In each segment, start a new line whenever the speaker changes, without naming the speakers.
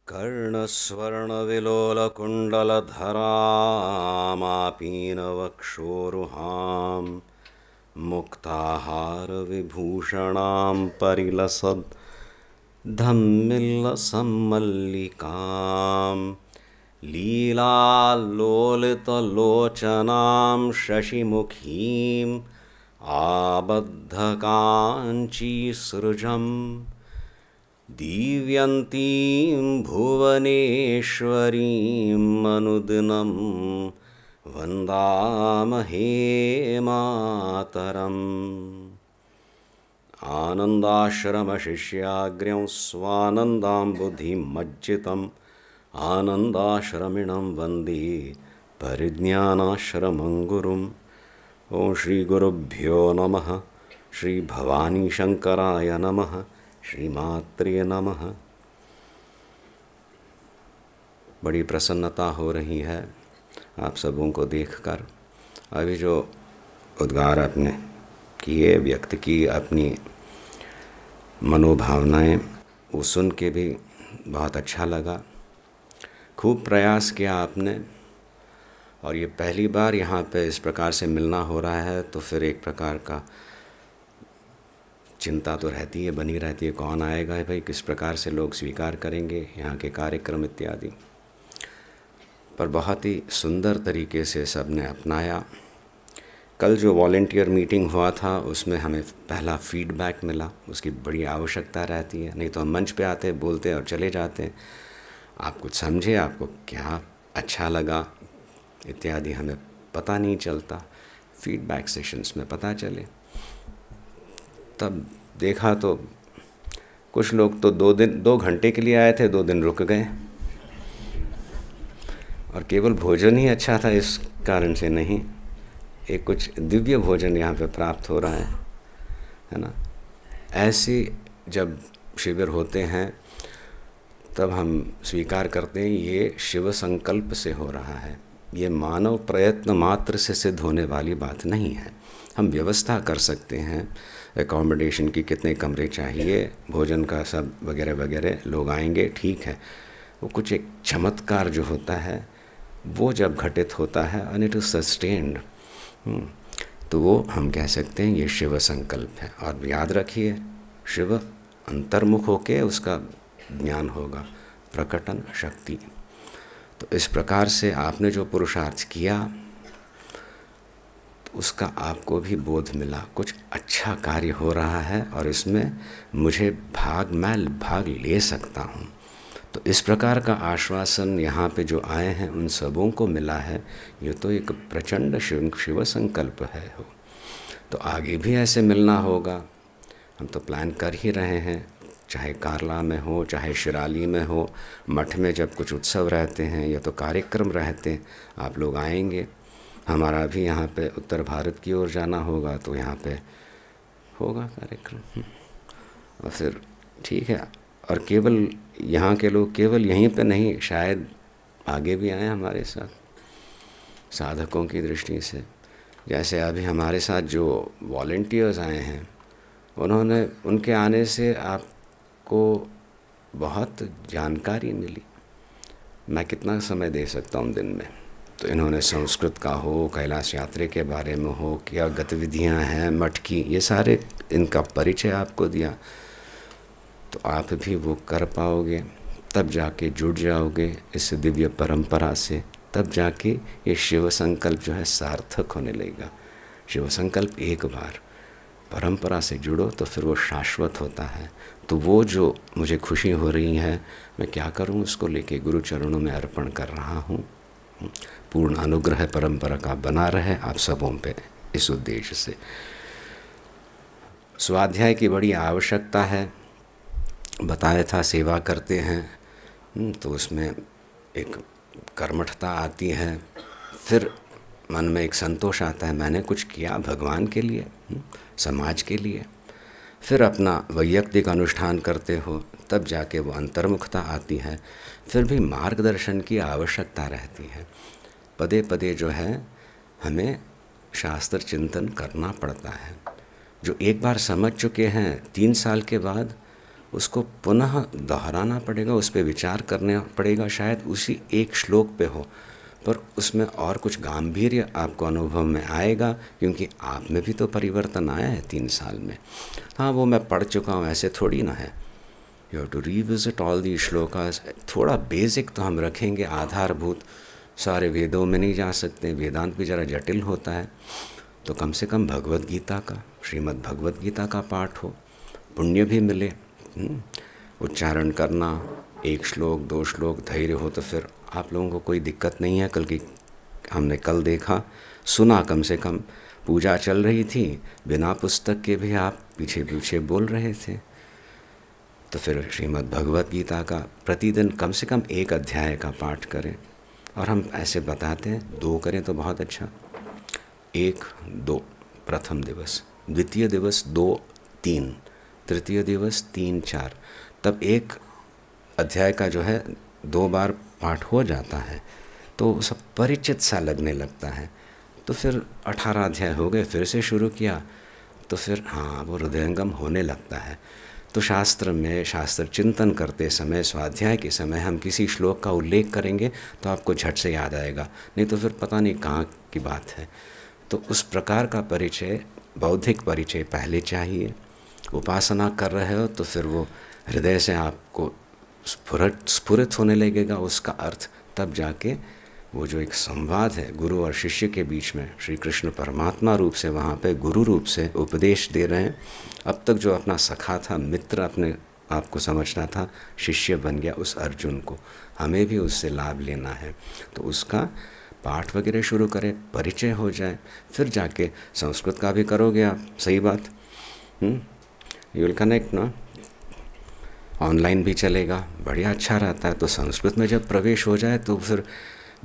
कर्णस्वर्णविलोलकुण्डलधरामापीनवक्षोरुहां मुक्ताहारविभूषणां परिलसद्धम्मिल्लसम्मल्लिकां लीलालोलितलोचनां शशिमुखीं आबद्धकाञ्चीसृजम् दिव्यन्तीं भुवनेश्वरीं अनुदिनं वन्दामहे मातरम्। आनन्दाश्रमशिष्याग्र्यं स्वानन्दाम्बुधिमज्जितम् आनन्दाश्रमिणं वन्दे परिज्ञानाश्रमं गुरुम्। ॐ श्रीगुरुभ्यो नमः। श्रीभवानीशङ्कराय नमः। श्रीमात्रे नमः। बड़ी प्रसन्नता हो रही है आप सबों को देखकर। अभी जो उद्गार आपने किए, व्यक्त की अपनी मनोभावनाएं, वो सुन के भी बहुत अच्छा लगा। खूब प्रयास किया आपने, और ये पहली बार यहाँ पे इस प्रकार से मिलना हो रहा है, तो फिर एक प्रकार का चिंता तो रहती है, बनी रहती है, कौन आएगा भाई, किस प्रकार से लोग स्वीकार करेंगे यहाँ के कार्यक्रम इत्यादि। पर बहुत ही सुंदर तरीके से सब ने अपनाया। कल जो वॉलंटियर मीटिंग हुआ था उसमें हमें पहला फीडबैक मिला, उसकी बड़ी आवश्यकता रहती है। नहीं तो हम मंच पे आते, बोलते और चले जाते। आप कुछ समझे, आपको क्या अच्छा लगा इत्यादि हमें पता नहीं चलता। फीडबैक सेशंस में पता चले। तब देखा तो कुछ लोग तो 2 घंटे के लिए आए थे, 2 दिन रुक गए, और केवल भोजन ही अच्छा था इस कारण से नहीं, एक कुछ दिव्य भोजन यहाँ पे प्राप्त हो रहा है ना। ऐसे जब शिविर होते हैं तब हम स्वीकार करते हैं ये शिव संकल्प से हो रहा है, ये मानव प्रयत्न मात्र से सिद्ध होने वाली बात नहीं है। हम व्यवस्था कर सकते हैं, एकोमोडेशन की कितने कमरे चाहिए, भोजन का सब वगैरह वगैरह, लोग आएंगे, ठीक है। वो कुछ एक चमत्कार जो होता है वो जब घटित होता है एंड इट इज सस्टेन्ड, तो वो हम कह सकते हैं ये शिव संकल्प है। और याद रखिए, शिव अंतर्मुख होके उसका ज्ञान होगा, प्रकटन शक्ति। तो इस प्रकार से आपने जो पुरुषार्थ किया तो उसका आपको भी बोध मिला, कुछ अच्छा कार्य हो रहा है और इसमें मैं भाग ले सकता हूँ। तो इस प्रकार का आश्वासन यहाँ पे जो आए हैं उन सबों को मिला है। ये तो एक प्रचंड शिव संकल्प है हो। तो आगे भी ऐसे मिलना होगा। हम तो प्लान कर ही रहे हैं, चाहे कारला में हो, चाहे शिराली में हो, मठ में जब कुछ उत्सव रहते हैं या तो कार्यक्रम रहते हैं, आप लोग आएंगे। हमारा भी यहाँ पे उत्तर भारत की ओर जाना होगा, तो यहाँ पे होगा कार्यक्रम। और फिर ठीक है। और केवल यहाँ के लोग केवल यहीं पे नहीं, शायद आगे भी आए हमारे साथ साधकों की दृष्टि से। जैसे अभी हमारे साथ जो वॉलंटियर्स आए हैं, उनके आने से आपको बहुत जानकारी मिली। मैं कितना समय दे सकता हूँ दिन में, तो इन्होंने संस्कृत का हो, कैलाश यात्रा के बारे में हो, क्या गतिविधियाँ हैं मठ की, ये सारे इनका परिचय आपको दिया। तो आप भी वो कर पाओगे, तब जाके जुड़ जाओगे इस दिव्य परंपरा से, तब जाके ये शिव संकल्प जो है सार्थक होने लगेगा। शिव संकल्प एक बार परंपरा से जुड़ो तो फिर वो शाश्वत होता है। तो वो जो मुझे खुशी हो रही है, मैं क्या करूं, उसको लेके गुरु चरणों में अर्पण कर रहा हूं। पूर्ण अनुग्रह परंपरा का बना रहे आप सबों पे, इस उद्देश्य से। स्वाध्याय की बड़ी आवश्यकता है। बताया था सेवा करते हैं तो उसमें एक कर्मठता आती है, फिर मन में एक संतोष आता है, मैंने कुछ किया भगवान के लिए, समाज के लिए। फिर अपना वैयक्तिक अनुष्ठान करते हो, तब जाके वो अंतर्मुखता आती है। फिर भी मार्गदर्शन की आवश्यकता रहती है। पदे पदे जो है हमें शास्त्र चिंतन करना पड़ता है। जो एक बार समझ चुके हैं, 3 साल के बाद उसको पुनः दोहराना पड़ेगा, उस पर विचार करना पड़ेगा। शायद उसी एक श्लोक पे हो, पर उसमें और कुछ गांभीर्य आपको अनुभव में आएगा, क्योंकि आप में भी तो परिवर्तन आया है 3 साल में। हाँ, वो मैं पढ़ चुका हूँ, ऐसे थोड़ी ना है। You have to revisit all the shlokas. थोड़ा बेसिक तो हम रखेंगे, आधारभूत। सारे वेदों में नहीं जा सकते, वेदांत भी ज़रा जटिल होता है, तो कम से कम भगवत गीता का, श्रीमद् भगवत गीता का पाठ हो, पुण्य भी मिले। उच्चारण करना, 1 श्लोक 2 श्लोक धैर्य हो तो फिर आप लोगों को कोई दिक्कत नहीं है। कल की हमने कल देखा, सुना, कम से कम पूजा चल रही थी, बिना पुस्तक के भी आप पीछे पीछे बोल रहे थे। तो फिर श्रीमद् भगवत गीता का प्रतिदिन कम से कम 1 अध्याय का पाठ करें। और हम ऐसे बताते हैं 2 करें तो बहुत अच्छा। 1 2 प्रथम दिवस, द्वितीय दिवस 2 3, तृतीय दिवस 3 4, तब 1 अध्याय का जो है 2 बार पाठ हो जाता है, तो सब परिचित सा लगने लगता है। तो फिर 18 अध्याय हो गए, फिर से शुरू किया, तो फिर हाँ, वो हृदयंगम होने लगता है। तो शास्त्र में, शास्त्र चिंतन करते समय, स्वाध्याय के समय हम किसी श्लोक का उल्लेख करेंगे तो आपको झट से याद आएगा, नहीं तो फिर पता नहीं कहाँ की बात है। तो उस प्रकार का परिचय, बौद्धिक परिचय पहले चाहिए। उपासना कर रहे हो तो फिर वो हृदय से आपको स्फुरित होने लगेगा उसका अर्थ, तब जाके वो जो एक संवाद है गुरु और शिष्य के बीच में, श्री कृष्ण परमात्मा रूप से वहाँ पे गुरु रूप से उपदेश दे रहे हैं। अब तक जो अपना सखा था, मित्र अपने आपको समझना था, शिष्य बन गया उस अर्जुन को, हमें भी उससे लाभ लेना है। तो उसका पाठ वगैरह शुरू करें, परिचय हो जाए, फिर जाके संस्कृत का भी करोगे आप। सही बात, यू विल कनेक्ट ना, ऑनलाइन भी चलेगा, बढ़िया अच्छा रहता है। तो संस्कृत में जब प्रवेश हो जाए तो फिर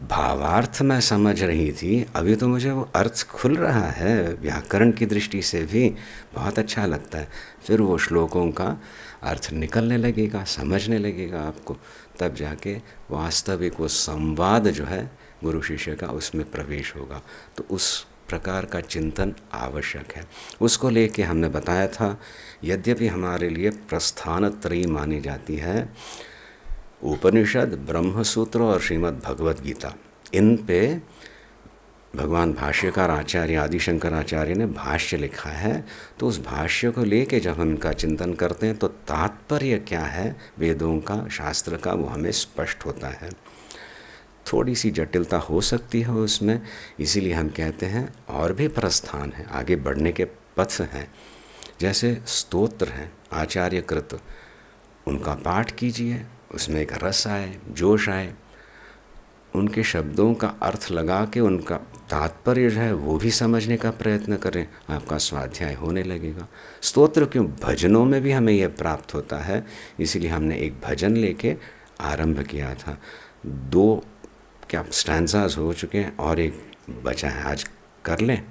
भावार्थ मैं समझ रही थी, अभी तो मुझे वो अर्थ खुल रहा है, व्याकरण की दृष्टि से भी बहुत अच्छा लगता है। फिर वो श्लोकों का अर्थ निकलने लगेगा, समझने लगेगा आपको, तब जाके वास्तविक वो संवाद जो है गुरु शिष्य का, उसमें प्रवेश होगा। तो उस प्रकार का चिंतन आवश्यक है। उसको लेके हमने बताया था, यद्यपि हमारे लिए प्रस्थान त्रयी मानी जाती है, उपनिषद, ब्रह्मसूत्र और श्रीमद् भगवत गीता, इन पे भगवान भाष्यकार आचार्य आदि शंकराचार्य ने भाष्य लिखा है। तो उस भाष्य को लेके जब हम इनका चिंतन करते हैं तो तात्पर्य क्या है वेदों का, शास्त्र का, वो हमें स्पष्ट होता है। थोड़ी सी जटिलता हो सकती है उसमें, इसीलिए हम कहते हैं और भी प्रस्थान है, आगे बढ़ने के पथ हैं। जैसे स्तोत्र हैं आचार्यकृत, उनका पाठ कीजिए, उसमें एक रस आए, जोश आए, उनके शब्दों का अर्थ लगा के उनका तात्पर्य जो है वो भी समझने का प्रयत्न करें, आपका स्वाध्याय होने लगेगा। स्तोत्र क्यों, भजनों में भी हमें यह प्राप्त होता है, इसीलिए हमने एक भजन लेके आरंभ किया था। 2 क्या स्टैंजाज हो चुके हैं और एक बचा है, आज कर लें।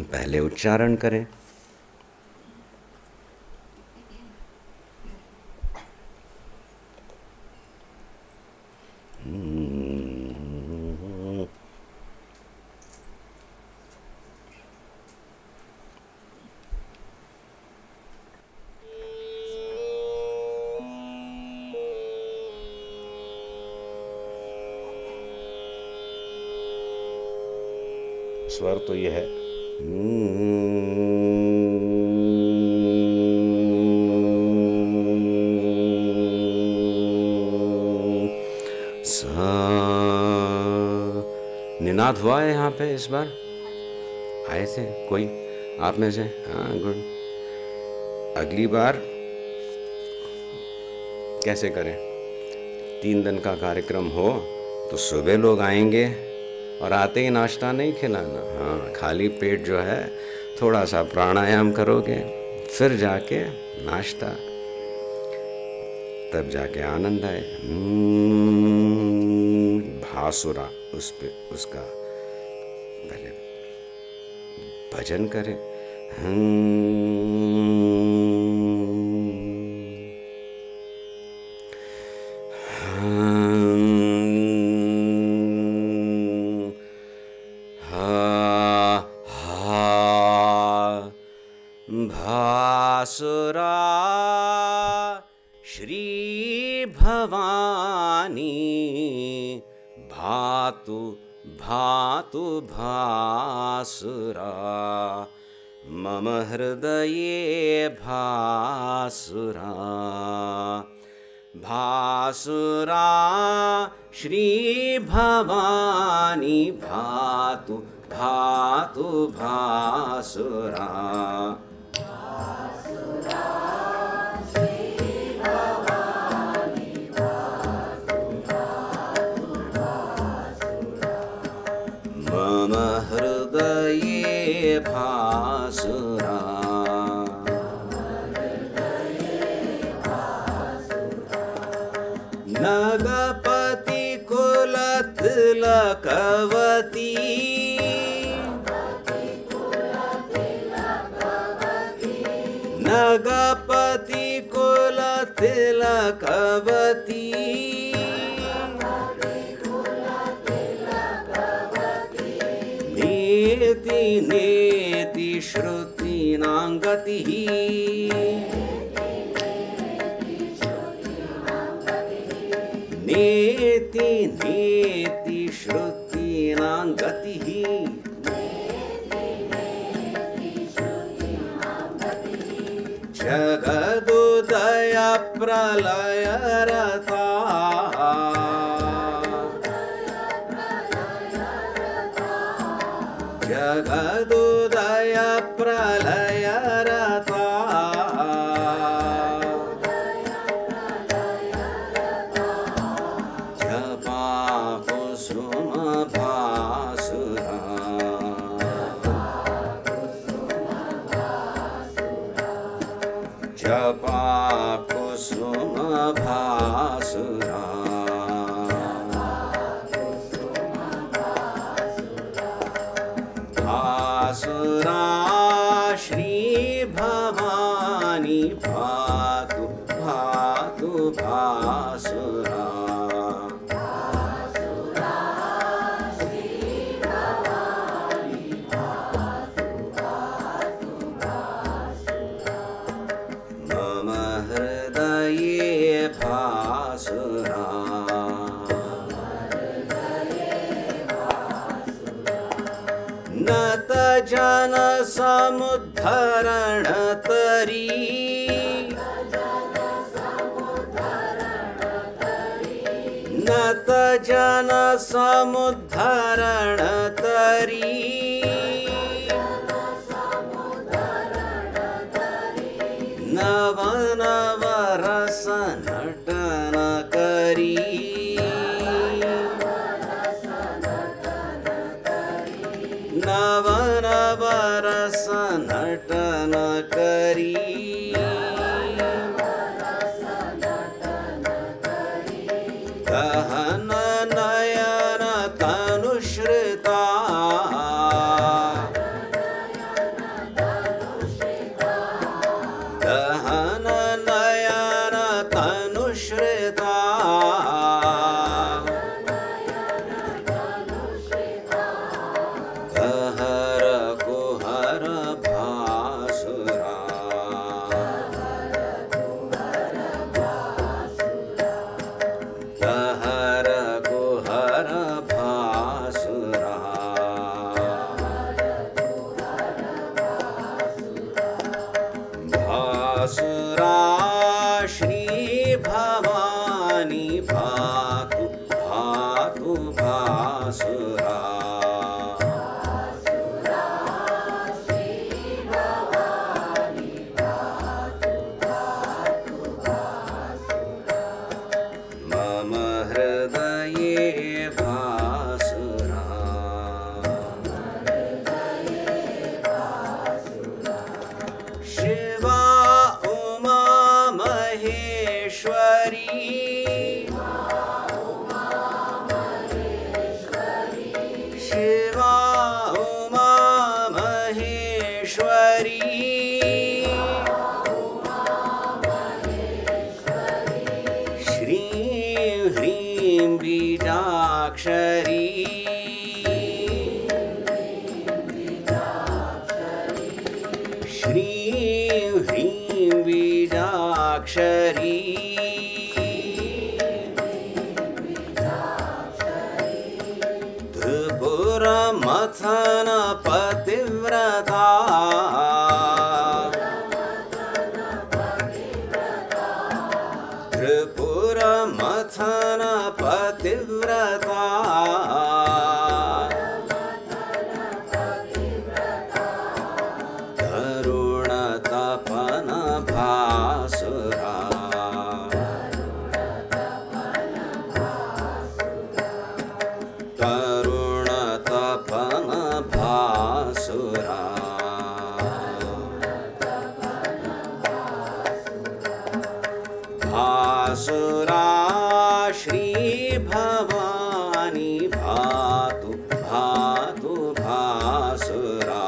पहले उच्चारण करें। स्वर तो ये है, निनाद हुआ है यहाँ पे इस बार? आए थे कोई आप में से? हाँ, गुड। अगली बार कैसे करें? 3 दिन का कार्यक्रम हो तो सुबह लोग आएंगे और आते ही नाश्ता नहीं खिलाना। हाँ, खाली पेट जो है थोड़ा सा प्राणायाम करोगे, फिर जाके नाश्ता, तब जाके आनंद आए। भासुरा, उस पे उसका पहले भजन करें। भातु भातु भासुरा मम हृदये भासुरा भासुरा श्रीभवानी भातु भातु भासुरा मम हृदये भासुरा नगपति कुलतिलकवती नगपति कुलतिलकवती नेति नेति श्रुतीनां गतिः नेति नेति श्रुतीनां गतिः जगदुदय प्रलय रता जगदुदय प्रलय रता जपा कुसुम भासुरा जपा कुसुम भासुरा भासुरा श्री भवानी भातु भातु भासुरा मम हृदये भासुरा नत जन समुद्धरण तरी नत जन समुद्धरण तरी नव नव रस नटन करी नव नव रस नटन करी गहन नयन तनुश्रिता गहन नयन तनुश्रिता कहर कुहर भासुरा कहर कुहर भासुरा भासुरा श्री भवानी भातु भातु भासुरा मम हृदये भासुरा शिवा उमा महेश्वरी शिवा उमा महेश्वरी श्रीं ह्रीं बीजाक्षरी श्रीं ह्रीं बीजाक्षरी मथन पतिव्रता, त्रिपुर मथन पतिव्रता, तरुण तपन भासुरा, तरुण तपन भासुरा, भासुरा श्री भवानी भातु भातु भासुरा,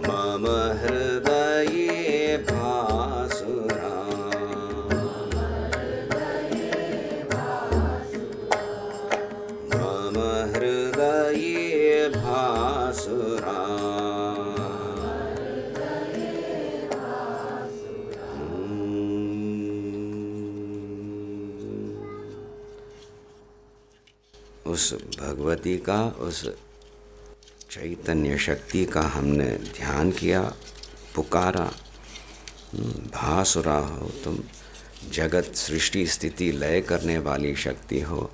मम हृदये भासुरा, मम हृदये भासुरा, उस भगवती का, उस चैतन्य शक्ति का हमने ध्यान किया, पुकारा। भासुरा हो तुम, जगत सृष्टि स्थिति लय करने वाली शक्ति हो।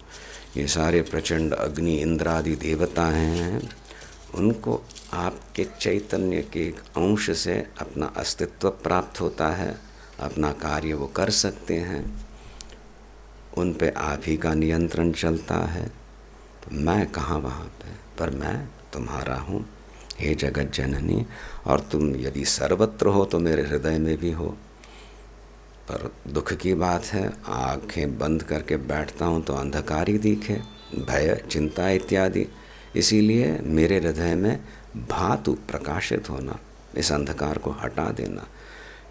ये सारे प्रचंड अग्नि इंद्रादि देवताएं हैं, उनको आपके चैतन्य के एक अंश से अपना अस्तित्व प्राप्त होता है, अपना कार्य वो कर सकते हैं, उन पे आप ही का नियंत्रण चलता है। तो मैं कहाँ वहाँ पे, पर मैं तुम्हारा हूँ हे जगत जननी, और तुम यदि सर्वत्र हो तो मेरे हृदय में भी हो। पर दुख की बात है, आंखें बंद करके बैठता हूँ तो अंधकार ही दिखे, भय चिंता इत्यादि। इसीलिए मेरे हृदय में भातु प्रकाशित होना, इस अंधकार को हटा देना।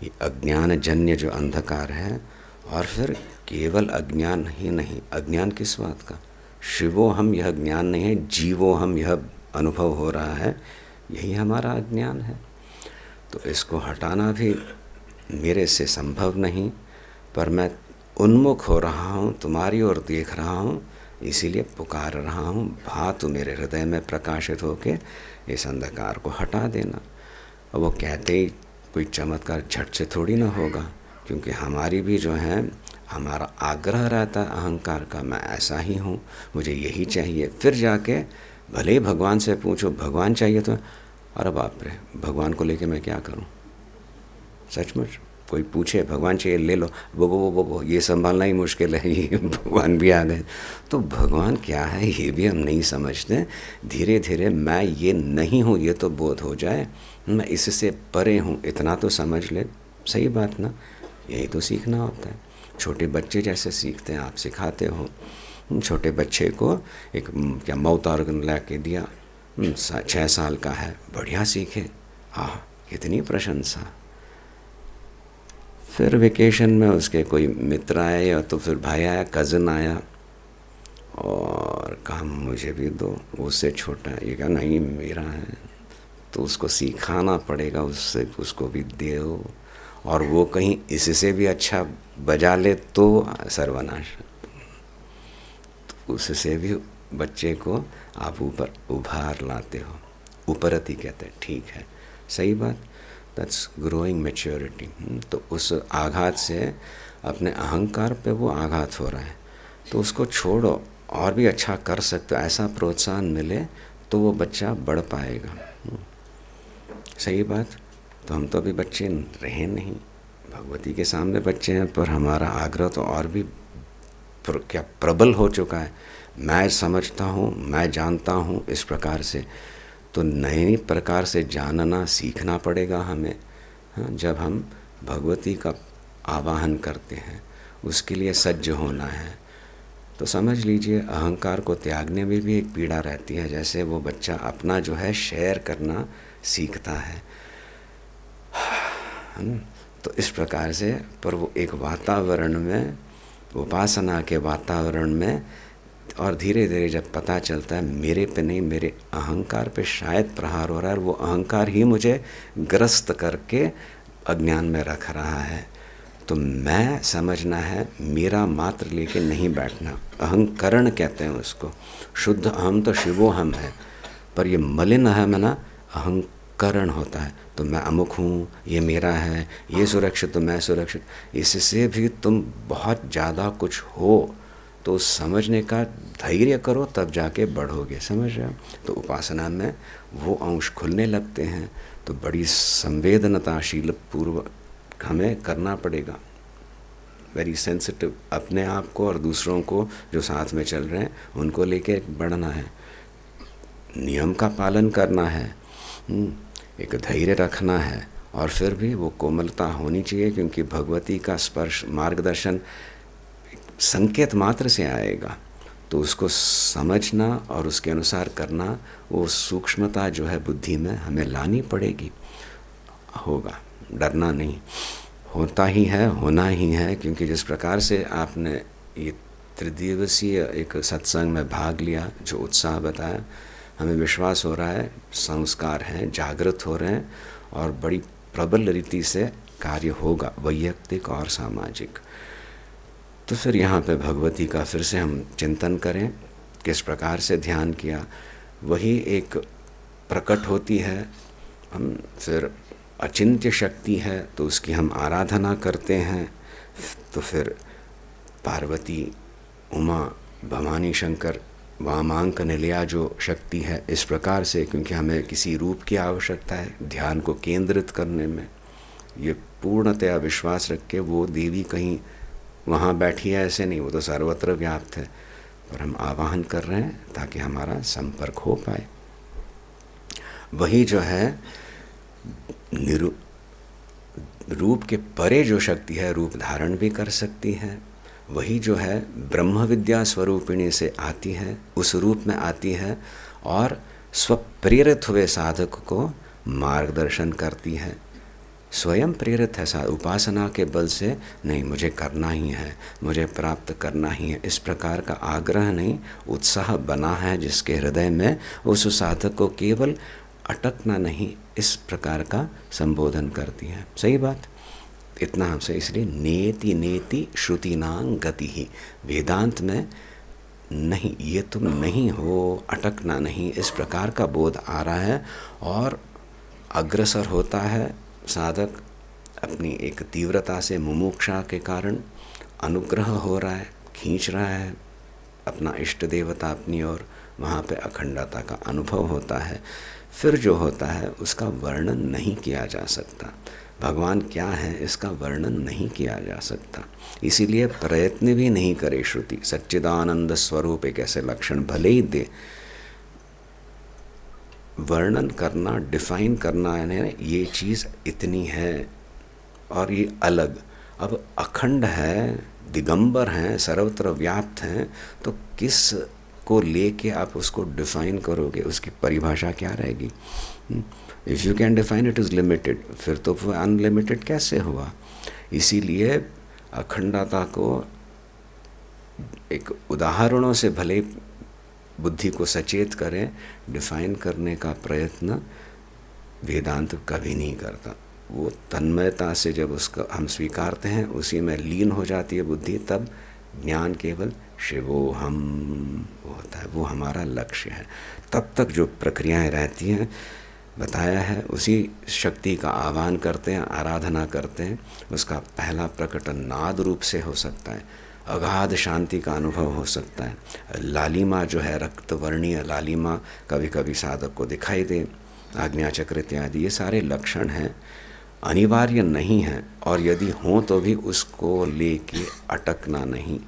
ये अज्ञान जन्य जो अंधकार है, और फिर केवल अज्ञान ही नहीं, अज्ञान किस बात का, शिवो हम यह ज्ञान नहीं है, जीवो हम यह अनुभव हो रहा है, यही हमारा अज्ञान है। तो इसको हटाना भी मेरे से संभव नहीं, पर मैं उन्मुख हो रहा हूँ, तुम्हारी ओर देख रहा हूँ, इसीलिए पुकार रहा हूँ, भातु मेरे हृदय में प्रकाशित होके इस अंधकार को हटा देना। और वो कहते ही कोई चमत्कार झट से थोड़ी ना होगा, क्योंकि हमारी भी जो है, हमारा आग्रह रहता है अहंकार का, मैं ऐसा ही हूँ, मुझे यही चाहिए। फिर जाके भले ही भगवान से पूछो, भगवान चाहिए तो, अरे बाप रे, भगवान को लेके मैं क्या करूँ। सचमुच कोई पूछे भगवान चाहिए, ले लो, वो ये संभालना ही मुश्किल है, ये भगवान भी आ गए। तो भगवान क्या है ये भी हम नहीं समझते। धीरे धीरे मैं ये नहीं हूँ ये तो बोध हो जाए, मैं इससे परे हूँ इतना तो समझ ले। सही बात ना, यही तो सीखना होता है। छोटे बच्चे जैसे सीखते हैं, आप सिखाते हो। छोटे बच्चे को एक क्या माउथ ऑर्गन ला के दिया, 6 साल का है, बढ़िया सीखे, आह कितनी प्रशंसा। फिर वेकेशन में उसके कोई मित्र आए, या तो फिर भाई आया, कज़न आया, और कहा मुझे भी दो, उससे छोटा है। ये कहा नहीं मेरा है। तो उसको सिखाना पड़ेगा, उससे उसको भी दो, और वो कहीं इससे भी अच्छा बजा ले तो सर्वनाश। तो उससे भी बच्चे को आप ऊपर उभार लाते हो, ऊपरती कहते हैं, ठीक है, सही बात। That's growing maturity. तो उस आघात से अपने अहंकार पे वो आघात हो रहा है, तो उसको छोड़ो, और भी अच्छा कर सकते हो, ऐसा प्रोत्साहन मिले तो वो बच्चा बढ़ पाएगा। सही बात। तो हम तो अभी बच्चे रहे नहीं, भगवती के सामने बच्चे हैं, पर हमारा आग्रह तो और भी क्या प्रबल हो चुका है। मैं समझता हूँ, मैं जानता हूँ इस प्रकार से, तो नए प्रकार से जानना सीखना पड़ेगा हमें। हाँ, जब हम भगवती का आवाहन करते हैं, उसके लिए सज्ज होना है। तो समझ लीजिए अहंकार को त्यागने में भी एक पीड़ा रहती है, जैसे वो बच्चा अपना जो है शेयर करना सीखता है। तो इस प्रकार से, पर वो एक वातावरण में, उपासना के वातावरण में, और धीरे धीरे जब पता चलता है मेरे पे नहीं, मेरे अहंकार पे शायद प्रहार हो रहा है, और वो अहंकार ही मुझे ग्रस्त करके अज्ञान में रख रहा है। तो मैं समझना है, मेरा मात्र लेके नहीं बैठना। अहंकरण कहते हैं उसको। शुद्ध अहम तो शिवो हम है, पर ये मलिन अहम है ना, अहंकरण होता है। तो मैं अमुक हूँ, ये मेरा है, ये सुरक्षित तो मैं सुरक्षित। इससे भी तुम बहुत ज़्यादा कुछ हो तो समझने का धैर्य करो, तब जाके बढ़ोगे। समझ रहे हो? तो उपासना में वो अंश खुलने लगते हैं। तो बड़ी संवेदनताशील पूर्वक हमें करना पड़ेगा, वेरी सेंसिटिव, अपने आप को और दूसरों को जो साथ में चल रहे हैं उनको लेके बढ़ना है, नियम का पालन करना है, एक धैर्य रखना है, और फिर भी वो कोमलता होनी चाहिए, क्योंकि भगवती का स्पर्श मार्गदर्शन संकेत मात्र से आएगा। तो उसको समझना और उसके अनुसार करना, वो सूक्ष्मता जो है बुद्धि में हमें लानी पड़ेगी। होगा, डरना नहीं, होता ही है, होना ही है। क्योंकि जिस प्रकार से आपने ये त्रिदिवसीय एक सत्संग में भाग लिया, जो उत्साह बताया, हमें विश्वास हो रहा है संस्कार हैं, जागृत हो रहे हैं, और बड़ी प्रबल रीति से कार्य होगा, वैयक्तिक और सामाजिक। तो फिर यहाँ पे भगवती का फिर से हम चिंतन करें, किस प्रकार से ध्यान किया, वही एक प्रकट होती है। हम फिर अचिंत्य शक्ति है तो उसकी हम आराधना करते हैं। तो फिर पार्वती, उमा, भवानी शंकर, वामांक निलया जो शक्ति है, इस प्रकार से, क्योंकि हमें किसी रूप की आवश्यकता है ध्यान को केंद्रित करने में, ये पूर्णतया विश्वास रख के वो देवी कहीं वहाँ बैठी है ऐसे नहीं, वो तो सर्वत्र व्याप्त है, पर हम आवाहन कर रहे हैं ताकि हमारा संपर्क हो पाए। वही जो है रूप के परे जो शक्ति है, रूप धारण भी कर सकती है। वही जो है ब्रह्म विद्या स्वरूपिणी से आती है, उस रूप में आती है, और स्वप्रेरित हुए साधक को मार्गदर्शन करती है। स्वयं प्रेरित है उपासना के बल से, नहीं मुझे करना ही है, मुझे प्राप्त करना ही है, इस प्रकार का आग्रह नहीं, उत्साह बना है जिसके हृदय में, उस साधक को केवल अटकना नहीं, इस प्रकार का संबोधन करती है। सही बात, इतना हमसे, इसलिए नेति नेति श्रुतिनां गति ही, वेदांत में नहीं, ये तुम नहीं हो, अटकना नहीं, इस प्रकार का बोध आ रहा है, और अग्रसर होता है साधक अपनी एक तीव्रता से, मुमुक्षा के कारण अनुग्रह हो रहा है, खींच रहा है अपना इष्ट देवता अपनी ओर, वहाँ पे अखंडता का अनुभव होता है। फिर जो होता है उसका वर्णन नहीं किया जा सकता, भगवान क्या है इसका वर्णन नहीं किया जा सकता, इसीलिए प्रयत्न भी नहीं करे श्रुति। सच्चिदानंद स्वरूप एक ऐसे लक्षण भले ही दे, वर्णन करना, डिफाइन करना है, ये चीज़ इतनी है और ये अलग। अब अखंड है, दिगंबर हैं, सर्वत्र व्याप्त हैं, तो किस को लेके आप उसको डिफाइन करोगे, उसकी परिभाषा क्या रहेगी? If you can define it is limited, फिर तो वो अनलिमिटेड कैसे हुआ? इसीलिए अखंडता को एक उदाहरणों से भले बुद्धि को सचेत करें, डिफाइन करने का प्रयत्न वेदांत कभी नहीं करता। वो तन्मयता से जब उसका हम स्वीकारते हैं, उसी में लीन हो जाती है बुद्धि, तब ज्ञान केवल शिवो हम होता है, वो हमारा लक्ष्य है। तब तक जो प्रक्रियाएं रहती हैं बताया है, उसी शक्ति का आह्वान करते हैं, आराधना करते हैं। उसका पहला प्रकटन नाद रूप से हो सकता है, अगाध शांति का अनुभव हो सकता है, लालिमा जो है रक्तवर्णीय लालिमा कभी कभी साधक को दिखाई दे, आज्ञा चक्र इत्यादि, ये सारे लक्षण हैं, अनिवार्य नहीं हैं, और यदि हों तो भी उसको लेके अटकना नहीं,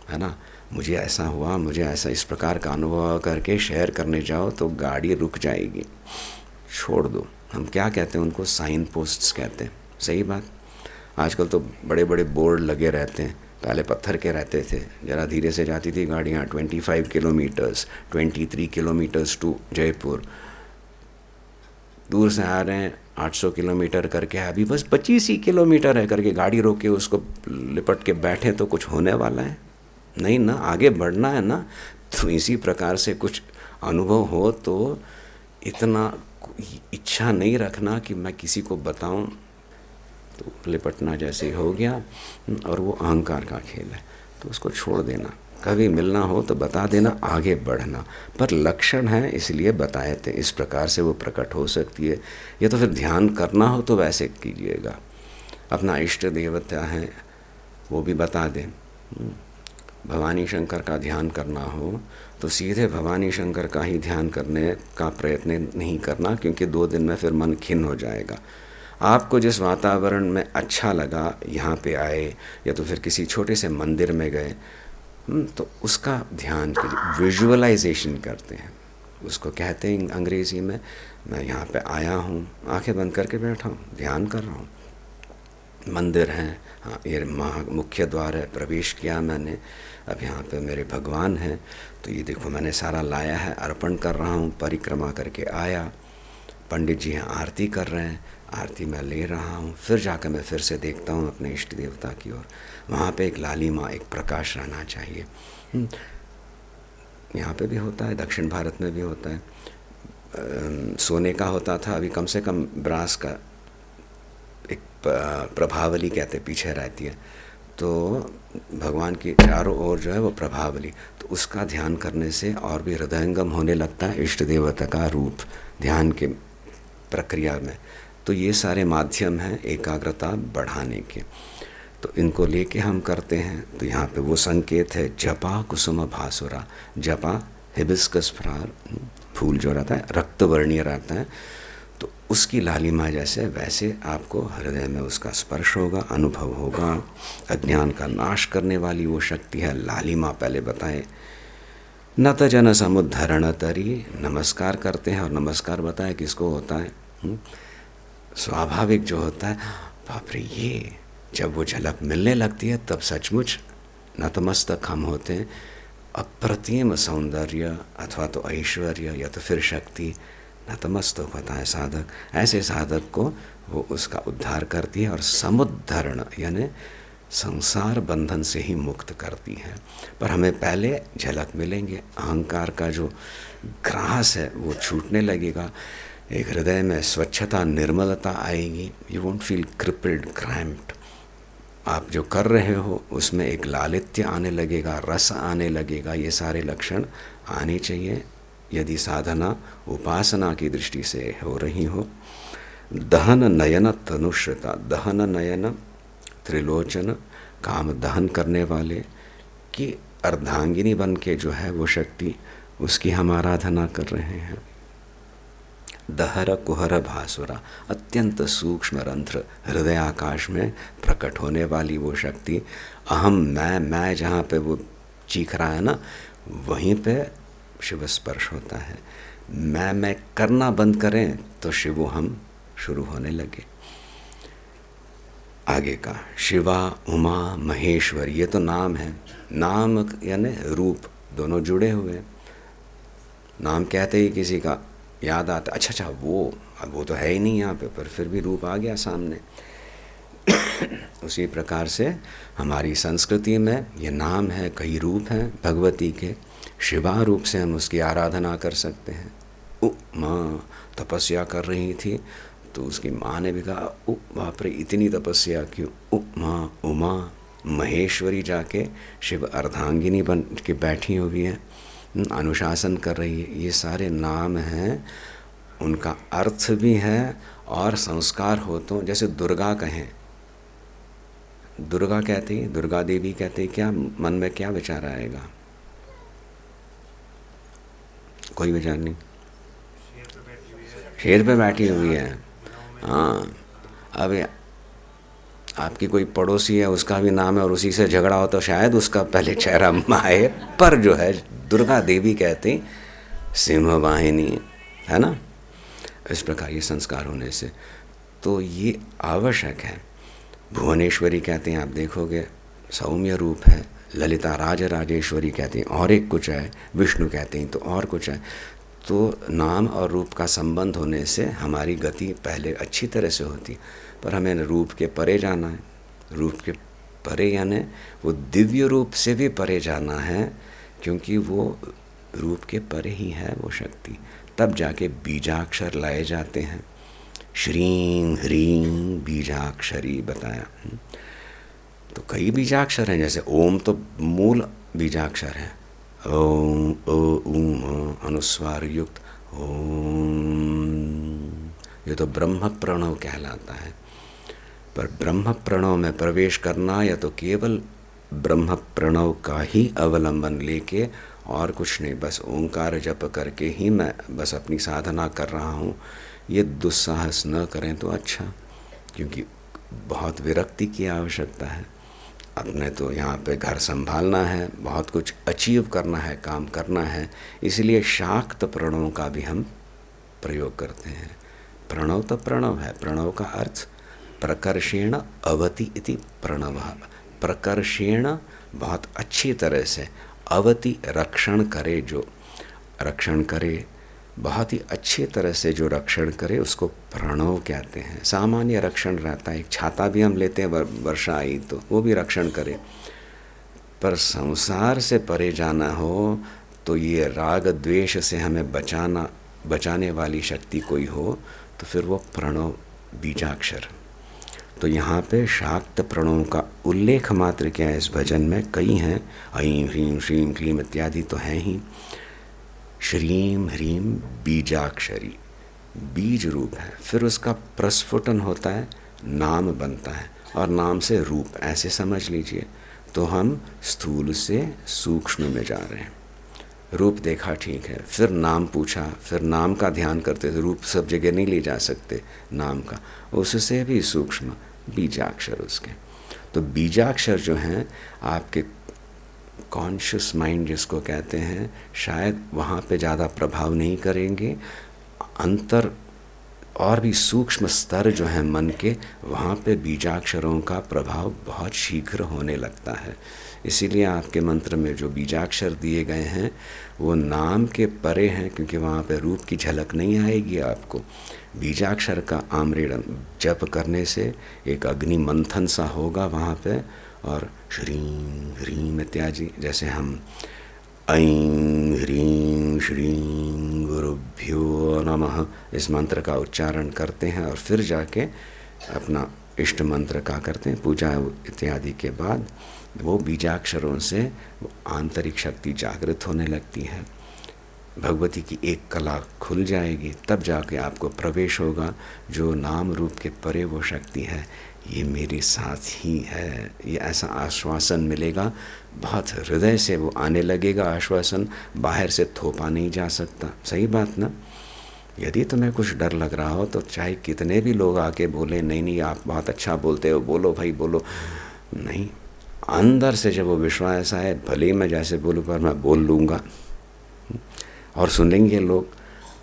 है ना। मुझे ऐसा हुआ, मुझे ऐसा इस प्रकार का अनुभव करके शेयर करने जाओ तो गाड़ी रुक जाएगी, छोड़ दो। हम क्या कहते हैं उनको, साइन पोस्ट्स कहते हैं। सही बात, आजकल तो बड़े बड़े बोर्ड लगे रहते हैं, पहले पत्थर के रहते थे, ज़रा धीरे से जाती थी गाड़ियाँ, 25 किलोमीटर्स, 23 किलोमीटर्स टू जयपुर, दूर से आ रहे हैं 800 किलोमीटर करके, अभी बस 25 ही किलोमीटर है करके गाड़ी रोक के उसको लिपट के बैठे तो कुछ होने वाला है नहीं ना, आगे बढ़ना है ना। तो इसी प्रकार से कुछ अनुभव हो तो इतना इच्छा नहीं रखना कि मैं किसी को बताऊं, तो लिपटना जैसे ही हो गया और वो अहंकार का खेल है, तो उसको छोड़ देना। कभी मिलना हो तो बता देना, आगे बढ़ना। पर लक्षण है इसलिए बताए थे, इस प्रकार से वो प्रकट हो सकती है। या तो फिर ध्यान करना हो तो वैसे कीजिएगा। अपना इष्ट देवता है वो भी बता दें। भवानी शंकर का ध्यान करना हो तो सीधे भवानी शंकर का ही ध्यान करने का प्रयत्न नहीं करना, क्योंकि 2 दिन में फिर मन खिन्न हो जाएगा। आपको जिस वातावरण में अच्छा लगा यहाँ पे आए, या तो फिर किसी छोटे से मंदिर में गए, तो उसका ध्यान कीजिए। विजुअलाइजेशन करते हैं उसको, कहते हैं अंग्रेज़ी में, मैं यहाँ पे आया हूँ, आंखें बंद करके बैठा हूँ, ध्यान कर रहा हूँ। मंदिर हैं, हाँ ये मुख्य द्वार है, प्रवेश किया मैंने, अब यहाँ पे मेरे भगवान हैं, तो ये देखो मैंने सारा लाया है, अर्पण कर रहा हूँ, परिक्रमा करके आया। पंडित जी यहाँ आरती कर रहे हैं, आरती मैं ले रहा हूँ, फिर जाकर मैं फिर से देखता हूँ अपने इष्ट देवता की ओर। वहाँ पे एक लालिमा, एक प्रकाश रहना चाहिए। यहाँ पे भी होता है, दक्षिण भारत में भी होता है। सोने का होता था, अभी कम से कम ब्रास का एक प्रभावली कहते पीछे रहती है, तो भगवान की चारों ओर जो है वो प्रभावली, तो उसका ध्यान करने से और भी हृदयंगम होने लगता है इष्ट देवता का रूप ध्यान के प्रक्रिया में। तो ये सारे माध्यम हैं एकाग्रता बढ़ाने के, तो इनको लेके हम करते हैं। तो यहाँ पे वो संकेत है, जपा कुसुम भासुरा। जपा हिबिस्कस फूल जो रहता है रक्तवर्णीय रहता है, तो उसकी लालिमा जैसे वैसे आपको हृदय में उसका स्पर्श होगा, अनुभव होगा। अज्ञान का नाश करने वाली वो शक्ति है लालिमा, पहले बताए। नत जन समुद्धरण तरी, नमस्कार करते हैं, और नमस्कार बताए किसको होता है, स्वाभाविक जो होता है, बाप रे, ये जब वो झलक मिलने लगती है तब सचमुच नतमस्तक हम होते हैं। अप्रतिम सौंदर्य अथवा तो ऐश्वर्य या तो फिर शक्ति, नतमस्तक होता है साधक। ऐसे साधक को वो उसका उद्धार करती है और समुद्धरण यानी संसार बंधन से ही मुक्त करती है। पर हमें पहले झलक मिलेंगे, अहंकार का जो ग्रास है वो छूटने लगेगा, एक हृदय में स्वच्छता निर्मलता आएगी। You won't feel crippled cramped. आप जो कर रहे हो उसमें एक लालित्य आने लगेगा, रस आने लगेगा। ये सारे लक्षण आने चाहिए यदि साधना उपासना की दृष्टि से हो रही हो। दहन नयन तनुश्रता, दहन नयन त्रिलोचन, काम दहन करने वाले की अर्धांगिनी बन के जो है वो शक्ति, उसकी हम आराधना कर रहे हैं। दहर कुहर भासुरा, अत्यंत सूक्ष्म रंध्र हृदय आकाश में प्रकट होने वाली वो शक्ति। अहम मैं जहाँ पे वो चीख रहा है ना, वहीं पे शिव स्पर्श होता है। मैं करना बंद करें तो शिवो हम शुरू होने लगे। आगे का शिवा उमा महेश्वर, ये तो नाम है। नाम यानी रूप, दोनों जुड़े हुए। नाम कहते ही किसी का याद आता, अच्छा वो तो है ही नहीं यहाँ पे, पर फिर भी रूप आ गया सामने। उसी प्रकार से हमारी संस्कृति में ये नाम है, कई रूप हैं भगवती के। शिवा रूप से हम उसकी आराधना कर सकते हैं। माँ तपस्या कर रही थी तो उसकी माँ ने भी कहा, बाप रे इतनी तपस्या क्यों। माँ उमा महेश्वरी जाके शिव अर्धांगिनी बन के बैठी हुई है, अनुशासन कर रही है। ये सारे नाम हैं, उनका अर्थ भी है और संस्कार हो। तो जैसे दुर्गा कहें, दुर्गा कहते हैं, दुर्गा देवी कहते हैं, क्या मन में क्या विचार आएगा? कोई विचार नहीं। शेर पे बैठी हुई है। हाँ, अब आपकी कोई पड़ोसी है, उसका भी नाम है और उसी से झगड़ा हो तो शायद उसका पहले चेहरा आए, पर जो है दुर्गा देवी कहते सिंह वाहिनी, है ना। इस प्रकार ये संस्कार होने से तो ये आवश्यक है। भुवनेश्वरी कहते हैं, आप देखोगे सौम्य रूप है। ललिता राजेश्वरी कहते हैं और एक कुछ है। विष्णु कहते हैं तो और कुछ है। तो नाम और रूप का संबंध होने से हमारी गति पहले अच्छी तरह से होती, पर हमें रूप के परे जाना है। रूप के परे यानी वो दिव्य रूप से भी परे जाना है, क्योंकि वो रूप के परे ही है वो शक्ति। तब जाके बीजाक्षर लाए जाते हैं। श्रीं ह्रीं बीजाक्षरी बताया। तो कई बीजाक्षर हैं, जैसे ओम तो मूल बीजाक्षर है, ओम ओ ऊम अनुस्वार युक्त ओम, ये तो ब्रह्म प्रणव कहलाता है। पर ब्रह्म प्रणव में प्रवेश करना या तो केवल ब्रह्म प्रणव का ही अवलंबन लेके और कुछ नहीं, बस ओंकार जप करके ही मैं बस अपनी साधना कर रहा हूँ, ये दुस्साहस न करें तो अच्छा, क्योंकि बहुत विरक्ति की आवश्यकता है। अपने तो यहाँ पे घर संभालना है, बहुत कुछ अचीव करना है, काम करना है, इसलिए शाक्त प्रणव का भी हम प्रयोग करते हैं। प्रणव तो प्रणव है, प्रणव का अर्थ प्रकर्षेण अवति इति प्रणव, प्रकर्षेण बहुत अच्छी तरह से, अवति रक्षण करे, जो रक्षण करे बहुत ही अच्छी तरह से, जो रक्षण करे उसको प्रणव कहते हैं। सामान्य रक्षण रहता है, एक छाता भी हम लेते हैं, वर्षा आई तो वो भी रक्षण करे, पर संसार से परे जाना हो तो ये राग द्वेष से हमें बचाने वाली शक्ति कोई हो तो फिर वो प्रणव बीजाक्षर। तो यहाँ पे शाक्त प्रणव का उल्लेख मात्र क्या है इस भजन में, कई हैं, ऐं ह्रीं श्रीं क्लीं इत्यादि तो हैं ही। श्रीं ह्रीं बीजाक्षरी बीज रूप है, फिर उसका प्रस्फुटन होता है, नाम बनता है, और नाम से रूप, ऐसे समझ लीजिए। तो हम स्थूल से सूक्ष्म में जा रहे हैं, रूप देखा ठीक है, फिर नाम पूछा, फिर नाम का ध्यान करते थे, रूप सब जगह नहीं ले जा सकते नाम का, उससे भी सूक्ष्म बीजाक्षर उसके। तो बीजाक्षर जो हैं आपके कॉन्शियस माइंड जिसको कहते हैं, शायद वहाँ पे ज़्यादा प्रभाव नहीं करेंगे, अंतर और भी सूक्ष्म स्तर जो हैं मन के, वहाँ पे बीजाक्षरों का प्रभाव बहुत शीघ्र होने लगता है। इसीलिए आपके मंत्र में जो बीजाक्षर दिए गए हैं वो नाम के परे हैं, क्योंकि वहाँ पे रूप की झलक नहीं आएगी आपको। बीजाक्षर का आम्रेडन जप करने से एक अग्नि मंथन सा होगा वहाँ पे, और श्रीं ह्रीं इत्यादि, जैसे हम ऐं ह्रीं श्रीं गुरुभ्यो नमः इस मंत्र का उच्चारण करते हैं और फिर जाके अपना इष्ट मंत्र का करते हैं, पूजा इत्यादि के बाद वो बीजाक्षरों से वो आंतरिक शक्ति जागृत होने लगती है, भगवती की एक कला खुल जाएगी, तब जाके आपको प्रवेश होगा जो नाम रूप के परे वो शक्ति है, ये मेरे साथ ही है, ये ऐसा आश्वासन मिलेगा, बहुत हृदय से वो आने लगेगा आश्वासन, बाहर से थोपा नहीं जा सकता। सही बात ना? यदि तुम्हें कुछ डर लग रहा हो तो चाहे कितने भी लोग आके बोले नहीं नहीं आप बहुत अच्छा बोलते हो, बोलो भाई बोलो, नहीं, अंदर से जब वो विश्वास आए, भले ही मैं जैसे बोलूँ पर मैं बोल लूँगा और सुनेंगे लोग,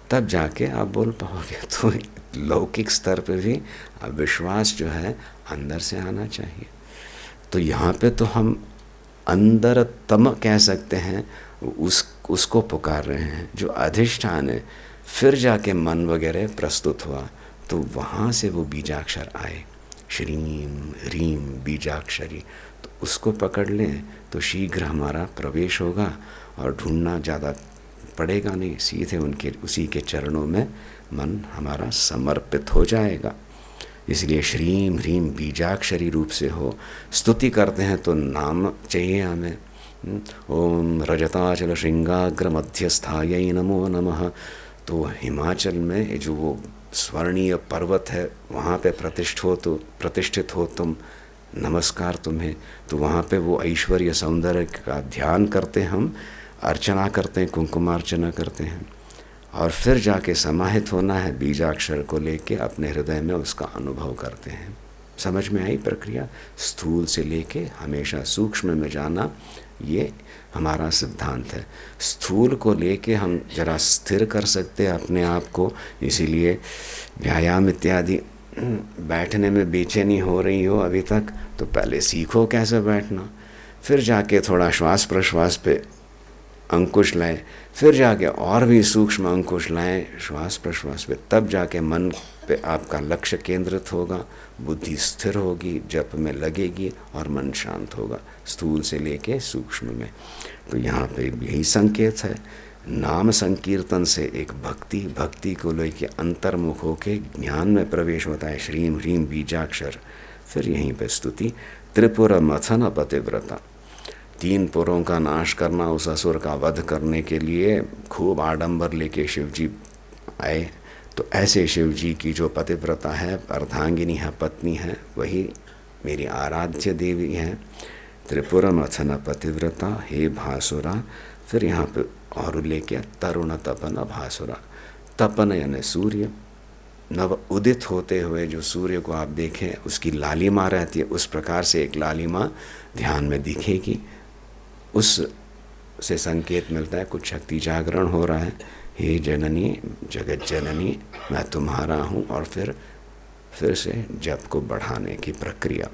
तब जाके आप बोल पाओगे। तो लौकिक स्तर पे भी विश्वास जो है अंदर से आना चाहिए। तो यहाँ पे तो हम अंदरतम कह सकते हैं, उसको पुकार रहे हैं जो अधिष्ठान है। फिर जाके मन वगैरह प्रस्तुत हुआ तो वहाँ से वो बीजाक्षर आए, श्रीं ह्रीं बीजाक्षरी, तो उसको पकड़ लें तो शीघ्र हमारा प्रवेश होगा और ढूंढना ज़्यादा पड़ेगा नहीं, सीधे उनके उसी के चरणों में मन हमारा समर्पित हो जाएगा। इसलिए श्रीं ह्रीं बीजाक्षरी रूप से हो। स्तुति करते हैं तो नाम चाहिए हमें। ओम रजताचल श्रृंगाग्र मध्यस्थायै नमो नमः। तो हिमाचल में जो वो स्वर्णीय पर्वत है वहाँ पे प्रतिष्ठित हो तुम, नमस्कार तुम्हें। तो वहाँ पे वो ऐश्वर्य सौंदर्य का ध्यान करते, हम अर्चना करते हैं, कुंकुमार्चना करते हैं, और फिर जाके समाहित होना है बीजाक्षर को लेके अपने हृदय में, उसका अनुभव करते हैं। समझ में आई प्रक्रिया? स्थूल से लेके हमेशा सूक्ष्म में जाना, ये हमारा सिद्धांत है। स्थूल को लेके हम जरा स्थिर कर सकते हैं अपने आप को, इसीलिए व्यायाम इत्यादि, बैठने में बेचैनी हो रही हो अभी तक तो पहले सीखो कैसे बैठना, फिर जाके थोड़ा श्वास प्रश्वास पे अंकुश लाएं, फिर जाके और भी सूक्ष्म अंकुश लाएं श्वास प्रश्वास पे, तब जाके मन पे आपका लक्ष्य केंद्रित होगा, बुद्धि स्थिर होगी, जप में लगेगी और मन शांत होगा, स्थूल से लेके सूक्ष्म में। तो यहाँ पे यही संकेत है। नाम संकीर्तन से एक भक्ति, भक्ति को लेके अंतर्मुख होके ज्ञान में प्रवेश होता है, श्रीम ह्रीम बीजाक्षर। फिर यहीं पे स्तुति, त्रिपुर मथन पतिव्रता, 3 पुरों का नाश करना, उस असुर का वध करने के लिए खूब आडंबर लेके शिव जी आए। तो ऐसे शिव जी की जो पतिव्रता है, अर्धांगिनी है, पत्नी है, वही मेरी आराध्य देवी है। त्रिपुर मथन पतिव्रता हे भासुरा। फिर यहाँ पे और लेके तरुण तपन भासुरा, तपन यानी सूर्य, नव उदित होते हुए जो सूर्य को आप देखें, उसकी लालिमा रहती है, उस प्रकार से एक लालिमा ध्यान में दिखेगी। उस से संकेत मिलता है कुछ शक्ति जागरण हो रहा है। हे जननी, जगत जननी, मैं तुम्हारा हूँ। और फिर से जप को बढ़ाने की प्रक्रिया,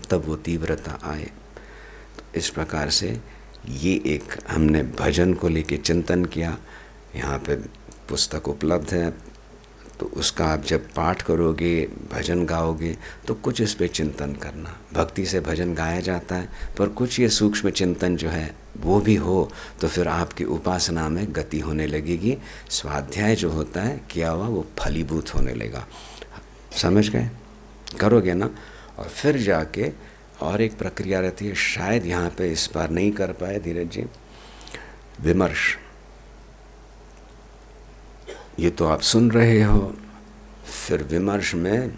तब वो तीव्रता आए। तो इस प्रकार से ये एक हमने भजन को लेके चिंतन किया। यहाँ पे पुस्तक उपलब्ध है, तो उसका आप जब पाठ करोगे, भजन गाओगे, तो कुछ इस पे चिंतन करना। भक्ति से भजन गाया जाता है, पर कुछ ये सूक्ष्म चिंतन जो है वो भी हो, तो फिर आपकी उपासना में गति होने लगेगी। स्वाध्याय जो होता है किया हुआ, वो फलीभूत होने लगेगा। समझ गए? करोगे ना? और फिर जाके और एक प्रक्रिया रहती है, शायद यहाँ पे इस बार नहीं कर पाए धीरज जी, विमर्श। ये तो आप सुन रहे हो, फिर विमर्श में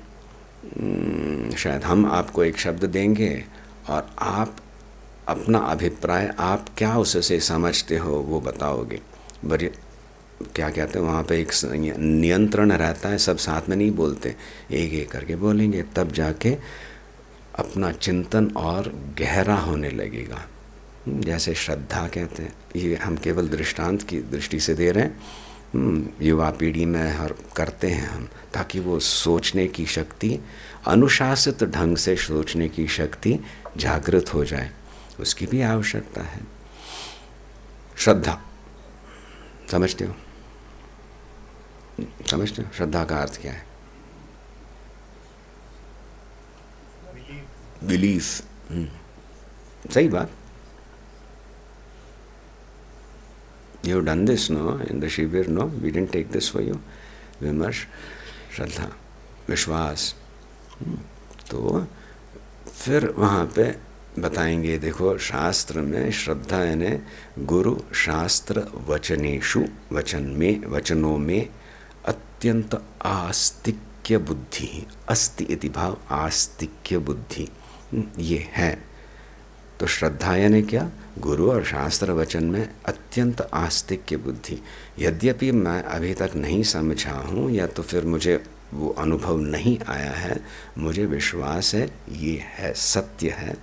शायद हम आपको एक शब्द देंगे और आप अपना अभिप्राय, आप क्या उससे समझते हो वो बताओगे। बड़े क्या कहते हैं वहाँ पे एक नियंत्रण रहता है, सब साथ में नहीं बोलते, एक एक करके बोलेंगे, तब जाके अपना चिंतन और गहरा होने लगेगा। जैसे श्रद्धा कहते हैं, ये हम केवल दृष्टांत की दृष्टि से दे रहे हैं, युवा पीढ़ी में हर करते हैं हम, ताकि वो सोचने की शक्ति, अनुशासित ढंग से सोचने की शक्ति जागृत हो जाए, उसकी भी आवश्यकता है। श्रद्धा समझते हो? समझते हो श्रद्धा का अर्थ क्या है? बिलीफ। सही बात। You have done this, no? In the शिविर, no? We didn't take this for you. विमर्श, श्रद्धा, विश्वास। तो फिर वहाँ पे बताएंगे, देखो शास्त्र में श्रद्धा यानी गुरु शास्त्र वचनेषु, वचनों में अत्यंत आस्तिक्य बुद्धि, अस्ति इति भाव, आस्तिक्य बुद्धि ये है। तो श्रद्धा यानी क्या? गुरु और शास्त्र वचन में अत्यंत आस्तिक्य बुद्धि। यद्यपि मैं अभी तक नहीं समझा हूँ, या तो फिर मुझे वो अनुभव नहीं आया है, मुझे विश्वास है ये है, सत्य है।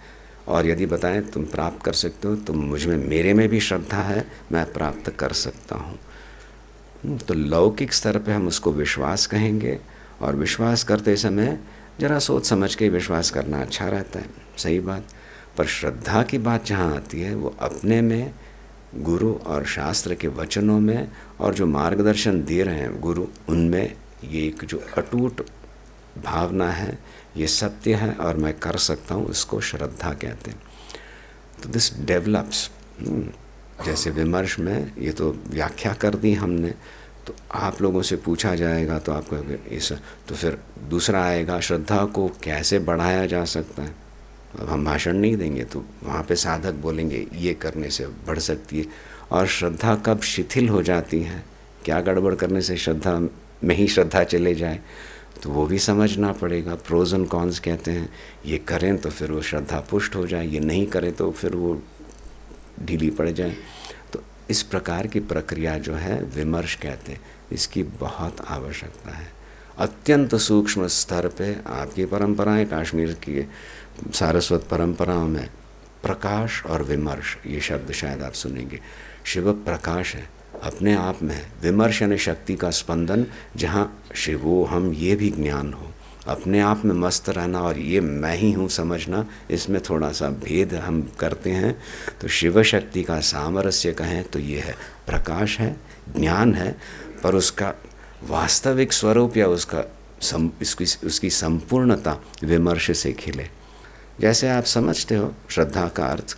और यदि बताएं तुम प्राप्त कर सकते हो, तो मुझ में, मेरे में भी श्रद्धा है, मैं प्राप्त कर सकता हूँ। तो लौकिक स्तर पे हम उसको विश्वास कहेंगे, और विश्वास करते समय जरा सोच समझ के विश्वास करना अच्छा रहता है, सही बात। पर श्रद्धा की बात जहाँ आती है, वो अपने में, गुरु और शास्त्र के वचनों में, और जो मार्गदर्शन दे रहे हैं गुरु, उनमें ये एक जो अटूट भावना है, ये सत्य है और मैं कर सकता हूँ, इसको श्रद्धा कहते हैं। तो दिस डेवलप्स, जैसे विमर्श में ये तो व्याख्या कर दी हमने, तो आप लोगों से पूछा जाएगा तो आपको इस, तो फिर दूसरा आएगा, श्रद्धा को कैसे बढ़ाया जा सकता है। अब हम भाषण नहीं देंगे, तो वहाँ पे साधक बोलेंगे ये करने से बढ़ सकती है। और श्रद्धा कब शिथिल हो जाती है, क्या गड़बड़ करने से श्रद्धा में ही श्रद्धा चले जाए, तो वो भी समझना पड़ेगा। प्रोज एंड कॉन्स कहते हैं, ये करें तो फिर वो श्रद्धा पुष्ट हो जाए, ये नहीं करें तो फिर वो ढीली पड़ जाए। तो इस प्रकार की प्रक्रिया जो है विमर्श कहते हैं, इसकी बहुत आवश्यकता है। अत्यंत सूक्ष्म स्तर पे आपकी परंपराएं, कश्मीर की सारस्वत परंपराओं में प्रकाश और विमर्श, ये शब्द शायद आप सुनेंगे। शिव प्रकाश है अपने आप में, विमर्श यानी शक्ति का स्पंदन, जहाँ शिवो हम ये भी ज्ञान हो, अपने आप में मस्त रहना और ये मैं ही हूँ समझना, इसमें थोड़ा सा भेद हम करते हैं। तो शिव शक्ति का सामरस्य कहें तो ये है, प्रकाश है, ज्ञान है, पर उसका वास्तविक स्वरूप या उसकी संपूर्णता विमर्श से खिले। जैसे आप समझते हो श्रद्धा का अर्थ,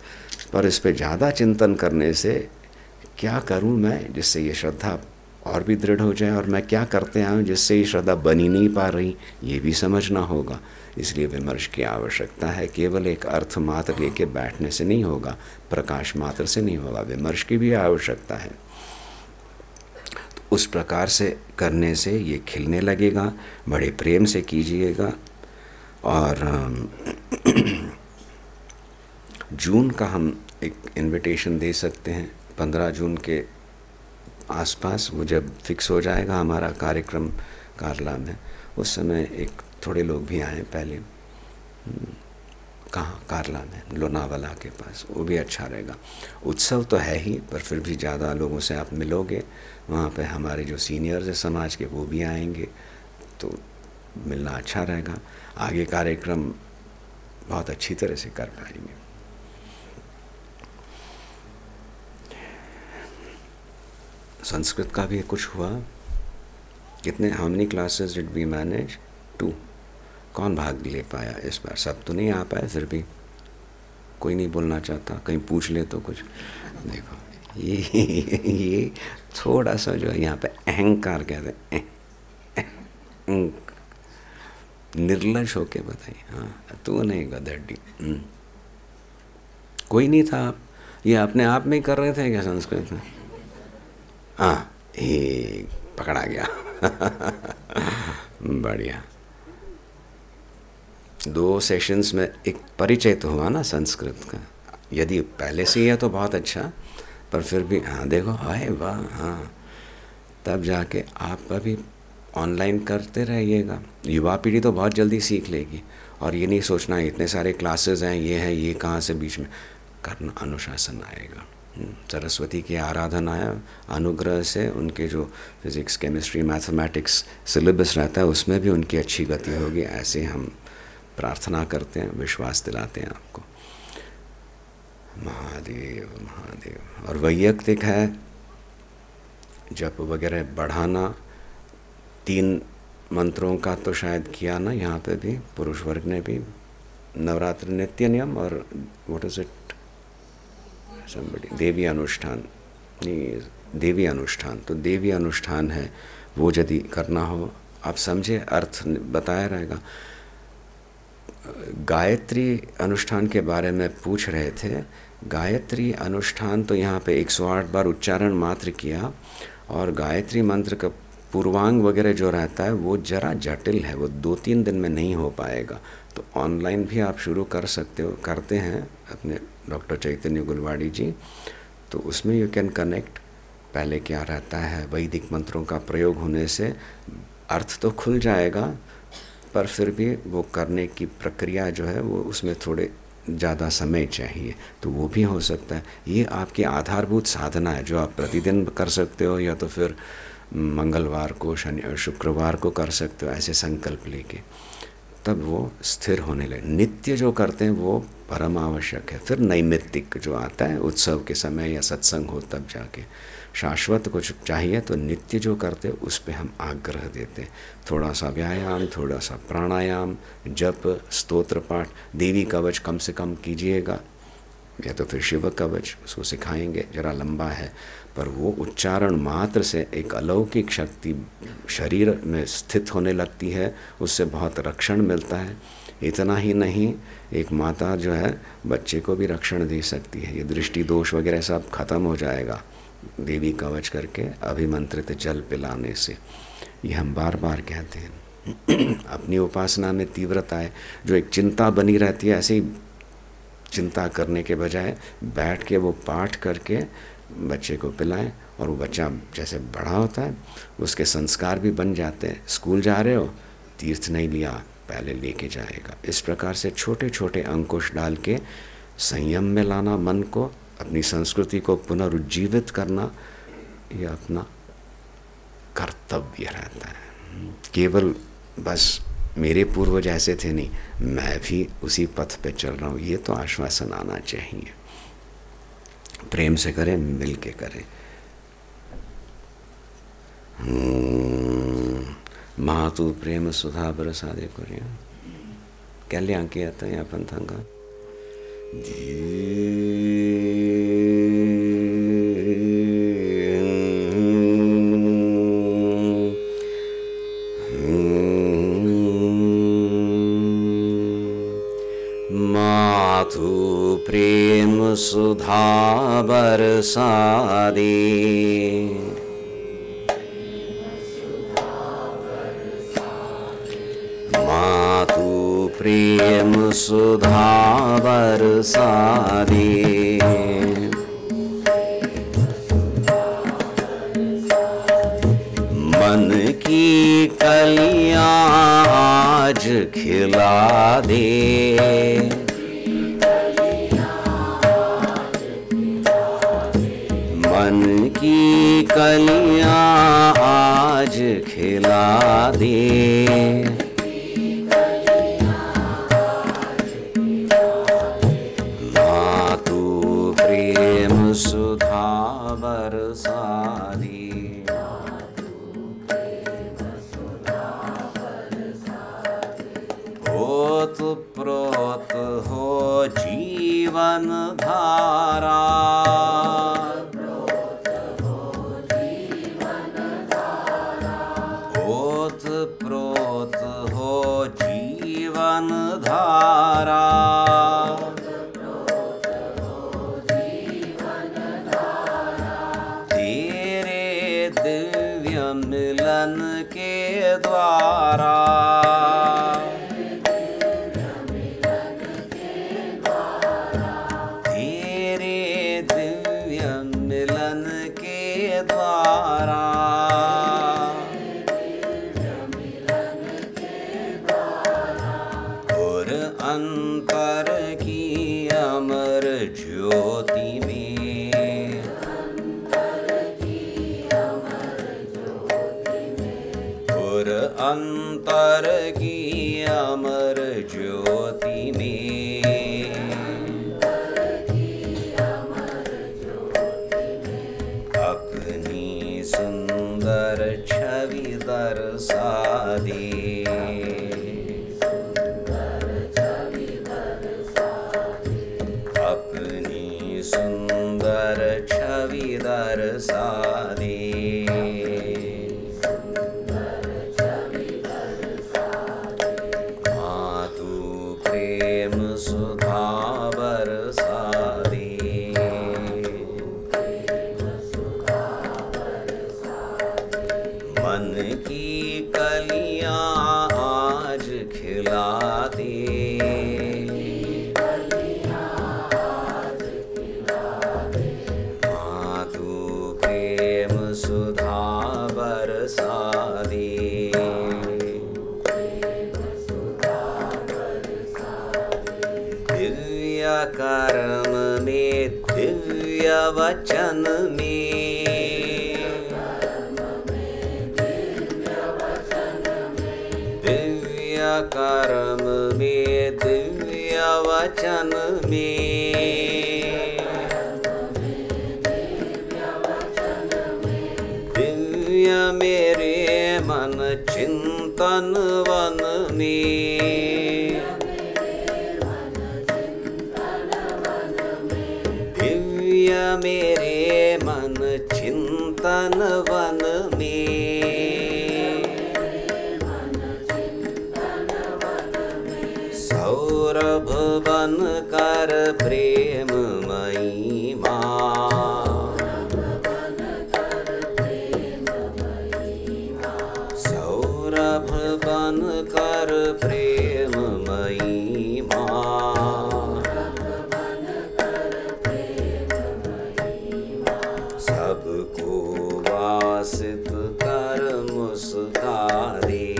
पर इस पे ज़्यादा चिंतन करने से क्या करूं मैं जिससे ये श्रद्धा और भी दृढ़ हो जाए, और मैं क्या करते आया हूँ जिससे ये श्रद्धा बनी नहीं पा रही, ये भी समझना होगा। इसलिए विमर्श की आवश्यकता है। केवल एक अर्थ मात्र लेके बैठने से नहीं होगा, प्रकाश मात्र से नहीं होगा, विमर्श की भी आवश्यकता है। तो उस प्रकार से करने से ये खिलने लगेगा। बड़े प्रेम से कीजिएगा। और जून का हम एक इनविटेशन दे सकते हैं, 15 जून के आसपास, वो जब फिक्स हो जाएगा हमारा कार्यक्रम कारला में, उस समय एक थोड़े लोग भी आए पहले। कहाँ? कारला में, लोनावाला के पास, वो भी अच्छा रहेगा। उत्सव तो है ही, पर फिर भी ज़्यादा लोगों से आप मिलोगे। वहाँ पे हमारे जो सीनियर्स हैं समाज के, वो भी आएंगे, तो मिलना अच्छा रहेगा। आगे कार्यक्रम बहुत अच्छी तरह से कर पाएंगे। संस्कृत का भी कुछ हुआ? कितने, how many classes did we manage? 2। कौन भाग ले पाया इस बार? सब तो नहीं आ पाए, फिर भी कोई नहीं बोलना चाहता, कहीं पूछ ले तो कुछ। देखो ये थोड़ा सा जो है यहाँ पे अहंकार कहते हैं, निर्लज होके बताइए। हाँ, तू नहीं गधड्डी, कोई नहीं था। ये अपने आप में ही कर रहे थे क्या संस्कृत में? हाँ, ये पकड़ा गया। बढ़िया। 2 सेशंस में एक परिचय तो हुआ ना संस्कृत का। यदि पहले से ही है तो बहुत अच्छा, पर फिर भी हाँ देखो, हाय वाह, हाँ, तब जाके आप भी ऑनलाइन करते रहिएगा। युवा पीढ़ी तो बहुत जल्दी सीख लेगी। और ये नहीं सोचना इतने सारे क्लासेस हैं, ये है, ये कहाँ से बीच में करना, अनुशासन आएगा। सरस्वती की आराधना है, अनुग्रह से उनके जो फिज़िक्स, केमिस्ट्री, मैथमेटिक्स सिलेबस रहता है उसमें भी उनकी अच्छी गति होगी। ऐसे हम प्रार्थना करते हैं, विश्वास दिलाते हैं आपको। महादेव महादेव। और वैयक्तिक है, जप वगैरह बढ़ाना। 3 मंत्रों का तो शायद किया ना यहाँ पे भी, पुरुष वर्ग ने भी। नवरात्र नित्य नियम और व्हाट इज इट, देवी अनुष्ठान, नहीं, देवी अनुष्ठान। तो देवी अनुष्ठान है, वो यदि करना हो, आप समझे, अर्थ बताया रहेगा। गायत्री अनुष्ठान के बारे में पूछ रहे थे। गायत्री अनुष्ठान तो यहाँ पे 108 बार उच्चारण मात्र किया, और गायत्री मंत्र का पूर्वांग वगैरह जो रहता है वो जरा जटिल है, वो 2-3 दिन में नहीं हो पाएगा। तो ऑनलाइन भी आप शुरू कर सकते हो, करते हैं अपने डॉक्टर चैतन्य गुलवाड़ी जी, तो उसमें यू कैन कनेक्ट। पहले क्या रहता है, वैदिक मंत्रों का प्रयोग होने से अर्थ तो खुल जाएगा, पर फिर भी वो करने की प्रक्रिया जो है वो उसमें थोड़े ज़्यादा समय चाहिए, तो वो भी हो सकता है। ये आपकी आधारभूत साधना है जो आप प्रतिदिन कर सकते हो, या तो फिर मंगलवार को, शनि, शुक्रवार को कर सकते हो, ऐसे संकल्प लेके, तब वो स्थिर होने लगे। नित्य जो करते हैं वो परम आवश्यक है। फिर नैमित्तिक जो आता है उत्सव के समय या सत्संग हो तब जाके, शाश्वत कुछ चाहिए तो नित्य जो करते हैं उस पे हम आग्रह देते हैं। थोड़ा सा व्यायाम, थोड़ा सा प्राणायाम, जप, स्तोत्र पाठ, देवी कवच कम से कम कीजिएगा, या तो फिर शिव कवच, उसको सिखाएंगे, जरा लंबा है, पर वो उच्चारण मात्र से एक अलौकिक शक्ति शरीर में स्थित होने लगती है, उससे बहुत रक्षण मिलता है। इतना ही नहीं, एक माता जो है बच्चे को भी रक्षण दे सकती है। ये दृष्टि दोष वगैरह सब खत्म हो जाएगा देवी कवच करके, अभिमंत्रित जल पिलाने से। ये हम बार बार कहते हैं। अपनी उपासना में तीव्रता है, जो एक चिंता बनी रहती है, ऐसे ही चिंता करने के बजाय बैठ के वो पाठ करके बच्चे को पिलाएं, और वो बच्चा जैसे बड़ा होता है उसके संस्कार भी बन जाते हैं। स्कूल जा रहे हो, तीर्थ नहीं लिया, पहले लेके जाएगा। इस प्रकार से छोटे छोटे अंकुश डाल के संयम में लाना मन को, अपनी संस्कृति को पुनरुज्जीवित करना, यह अपना कर्तव्य रहता है। केवल बस मेरे पूर्वज ऐसे थे नहीं, मैं भी उसी पथ पे चल रहा हूँ, ये तो आश्वासन आना चाहिए। प्रेम से करें, मिल के करें। मातु प्रेम सुधा बरसा दे करिया कल्याण किया था यहाँ पंथंगा। मातु प्रेम सुधा बरसा दे, मातु प्रेम सुधा बरसा दे। मन की कलियां आज खिला दे, मन की कलियां आज खिला दे। मातु प्रेम सुधा बरसा दे, ओतप्रोत हो जीवन धारा, ओतप्रोत हो जीवन धारा। तेरे दिव्य मिलन के द्वारा, अंतर की अमर ज्योति में, और अंतर की अमर ज्योति में, अपनी सुंदर छवि दर्शा दे, सुंदर छवि दर्शा दे। मातु प्रेम सुधा बरसा दे, मन की कलियां आज खिला दे, सुधा बरसा दे। दिव्य कर्म में दिव्य वचन में, दिव्य कर्म में दिव्य वचन में, मेरे मन चिंतन वन में, दिव्य मेरे मन चिंतन वन में, सौरभ बन कर प्रेममयी माँ, सौरभ बन कर प्रेममयी माँ, सबको वासित कर मुस्का दे,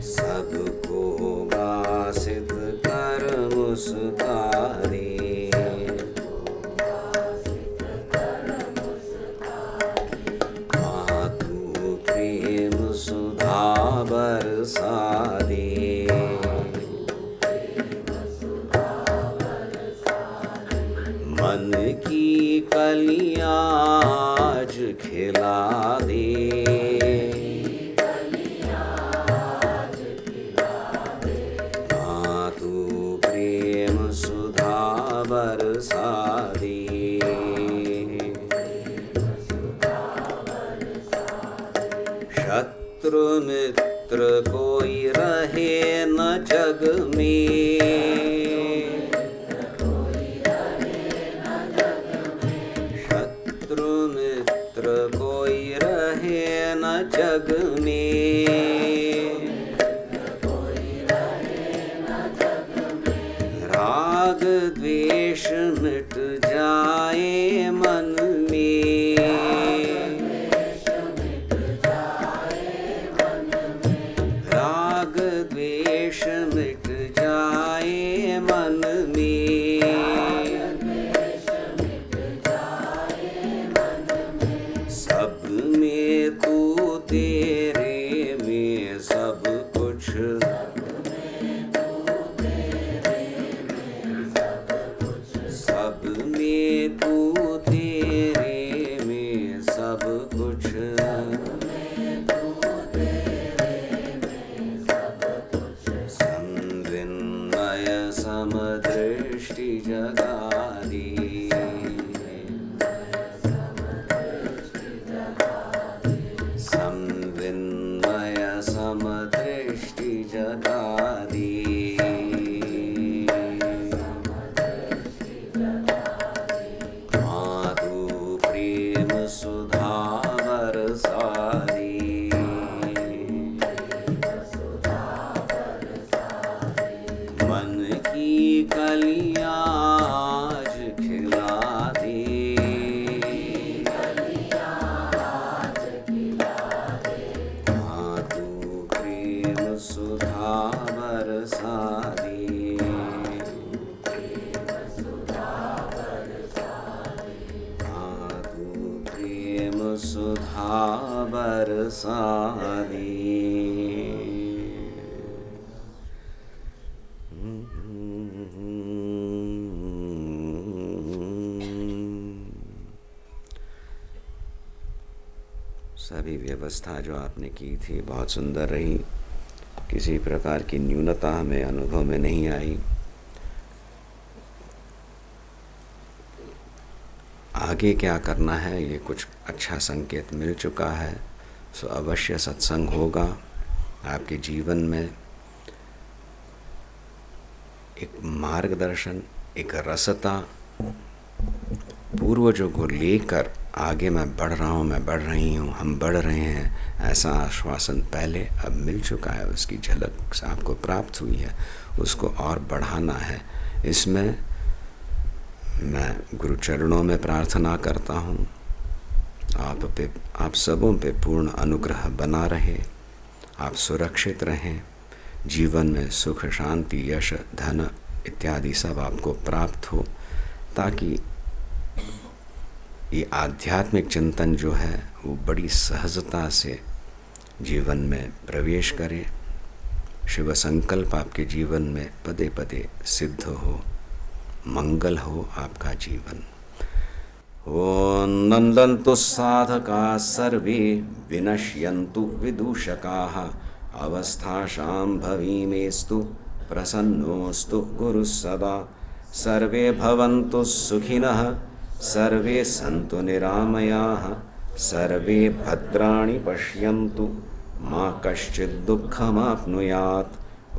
सबको वासित कर मुस्का दे। सुधा बरसा दे, मन की कलियां आज खिला दे, मातु प्रेम सुधा बरसा दे। शत्रु मित्र मित्र कोई रहे न जग में, शत्रु मित्र कोई रहे न जग में, राग द्वेष मिट जाए मन में, राग द्वेष मिट जाए मन में, सब में तू तेरे में सब कुछ, सब में तू तेरे में सब कुछ, संविन्मय समदृष्टि जगादी, संविन्मय समदृष्टि जगादी, माधु प्रेम सुधा बरसादी, मन की कलियां आज खिला दे, माधु प्रेम सुधा बरसा दे, माधु प्रेम सुधा बरसा दे। सभी व्यवस्था जो आपने की थी बहुत सुंदर रही, किसी प्रकार की न्यूनता हमें अनुभव में नहीं आई। आगे क्या करना है ये कुछ अच्छा संकेत मिल चुका है, सो अवश्य सत्संग होगा आपके जीवन में, एक मार्गदर्शन, एक रसता, पूर्वजों को लेकर आगे मैं बढ़ रहा हूँ, मैं बढ़ रही हूँ, हम बढ़ रहे हैं, ऐसा आश्वासन पहले अब मिल चुका है, उसकी झलक आपको प्राप्त हुई है, उसको और बढ़ाना है। इसमें मैं गुरु चरणों में प्रार्थना करता हूँ आप सबों पे पूर्ण अनुग्रह बना रहे, आप सुरक्षित रहें, जीवन में सुख शांति यश धन इत्यादि सब आपको प्राप्त हो, ताकि ये आध्यात्मिक चिंतन जो है वो बड़ी सहजता से जीवन में प्रवेश करे, शिव संकल्प आपके जीवन में पदे पदे सिद्ध हो, मंगल हो आपका जीवन। ओम नंदन्तु साधका सर्वे विनश्यन्तु विदूषकाः, अवस्थाशां भवीमेस्तु प्रसन्नोऽस्तु गुरुः सदा। सर्वे भवन्तु सुखिनः, सर्वे सन्तु निरामयाः, सर्वे भद्राणि पश्यन्तु, मा कश्चित् दुःखमाप्नुयात्।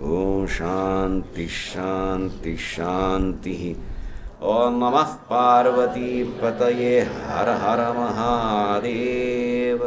ओम शांति शांति शांतिः। ओम नमः पार्वती पतये, हर हर महादेव।